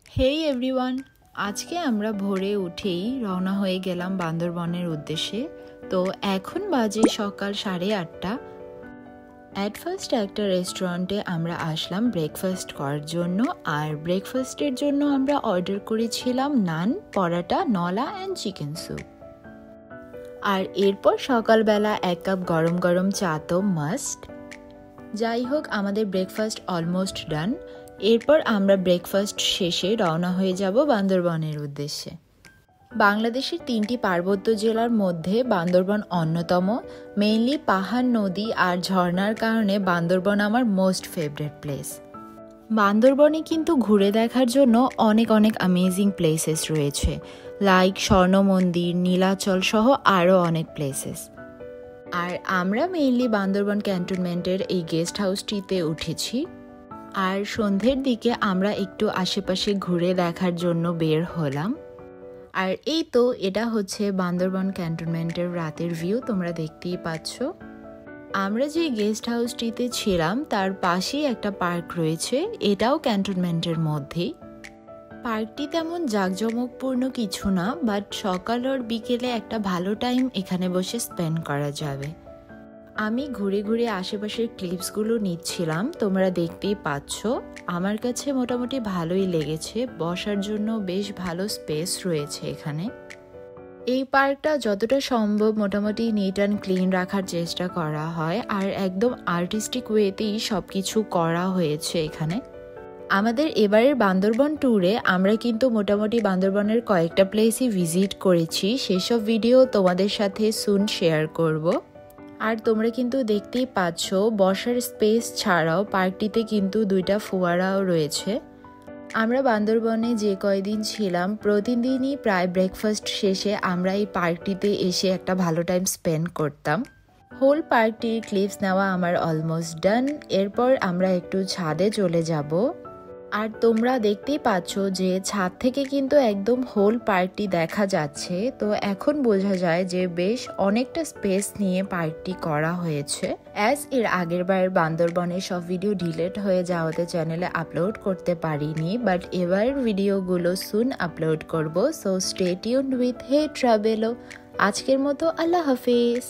হেই everyone, আজকে আমরা ভোরে উঠেই রওনা হয়ে গেলাম বান্দরবনের উদ্দেশ্যে। তো এখন বাজে সকাল 8:30। অ্যাট ফার্স্ট একটা রেস্টুরেন্টে আমরা আসলাম ব্রেকফাস্ট করার জন্য। আর ব্রেকফাস্টের জন্য আমরা অর্ডার করেছিলাম নান, পরাটা, নলা অ্যান্ড চিকেন স্যুপ। আর এরপর সকালবেলা 1 কাপ গরম গরম চা তো মাস্ট। যাই হোক, আমাদের ব্রেকফাস্ট অলমোস্ট ডান। এরপর আমরা ব্রেকফাস্ট শেষে রওনা হয়ে যাব বান্দরবনের উদ্দেশ্যে। বাংলাদেশের 3টি পার্বত্য জেলার মধ্যে বান্দরবন অন্যতম। মেইনলি পাহাড়, নদী আর ঝর্ণার কারণে বান্দরবন আমার মোস্ট ফেভারিট প্লেস। বান্দরবনে কিন্তু ঘুরে দেখার জন্য অনেক অ্যামেজিং প্লেসেস রয়েছে, লাইক স্বর্ণ মন্দির, নীলাচল সহ আরও অনেক প্লেসেস। আর আমরা মেইনলি বান্দরবন ক্যান্টনমেন্টের এই গেস্ট হাউসটিতে উঠেছি। আর সন্ধ্যের দিকে আমরা একটু আশেপাশে ঘুরে দেখার জন্য বের হলাম। আর এই তো এটা হচ্ছে বান্দরবন ক্যান্টনমেন্টের রাতের ভিউ, তোমরা দেখতেই পাচ্ছ। আমরা যে গেস্ট হাউসটিতে ছিলাম তার পাশেই একটা পার্ক রয়েছে, এটাও ক্যান্টনমেন্টের মধ্যেই। পার্কটি তেমন জাঁকজমকপূর্ণ কিছু না, বাট সকাল আর বিকেলে একটা ভালো টাইম এখানে বসে স্পেন্ড করা যাবে। আমি ঘুরে ঘুরে আশেপাশের ক্লিপসগুলো নিচ্ছিলাম, তোমরা দেখতেই পাচ্ছ। আমার কাছে মোটামুটি ভালোই লেগেছে, বসার জন্য বেশ ভালো স্পেস রয়েছে এখানে। এই পার্কটা যতটা সম্ভব মোটামুটি নিট অ্যান্ড ক্লিন রাখার চেষ্টা করা হয়, আর একদম আর্টিস্টিক ওয়েতেই সব কিছু করা হয়েছে এখানে। আমাদের এবারের বান্দরবন ট্যুরে আমরা কিন্তু মোটামুটি বান্দরবনের কয়েকটা প্লেসই ভিজিট করেছি, সেসব ভিডিও তোমাদের সাথে সুন শেয়ার করব। আর তোমরা কিন্তু দেখতেই পাচ্ছ বসার স্পেস ছাড়াও পার্কটিতে কিন্তু 2টা ফোয়ারাও রয়েছে। আমরা বান্দরবনে যে কয়দিন ছিলাম প্রতিদিনই প্রায় ব্রেকফাস্ট শেষে আমরা এই পার্কটিতে এসে একটা ভালো টাইম স্পেন্ড করতাম। হোল পার্কটির ক্লিপস নেওয়া আমার অলমোস্ট ডান। এরপর আমরা একটু ছাদে চলে যাব। আর তোমরা দেখতেই পাচ্ছ যে ছাদ থেকে কিন্তু একদম হোল পার্কটি দেখা যাচ্ছে। তো এখন বোঝা যায় যে বেশ অনেকটা স্পেস নিয়ে পার্কটি করা হয়েছে। অ্যাজ এর আগের বার বান্দরবনের সব ভিডিও ডিলিট হয়ে যাওয়াতে চ্যানেলে আপলোড করতে পারিনি, বাট এবার ভিডিওগুলো সুন আপলোড করব। সো স্টে টিউনড উইথ হে ট্রাভেলো। আজকের মতো আল্লাহ হাফেজ।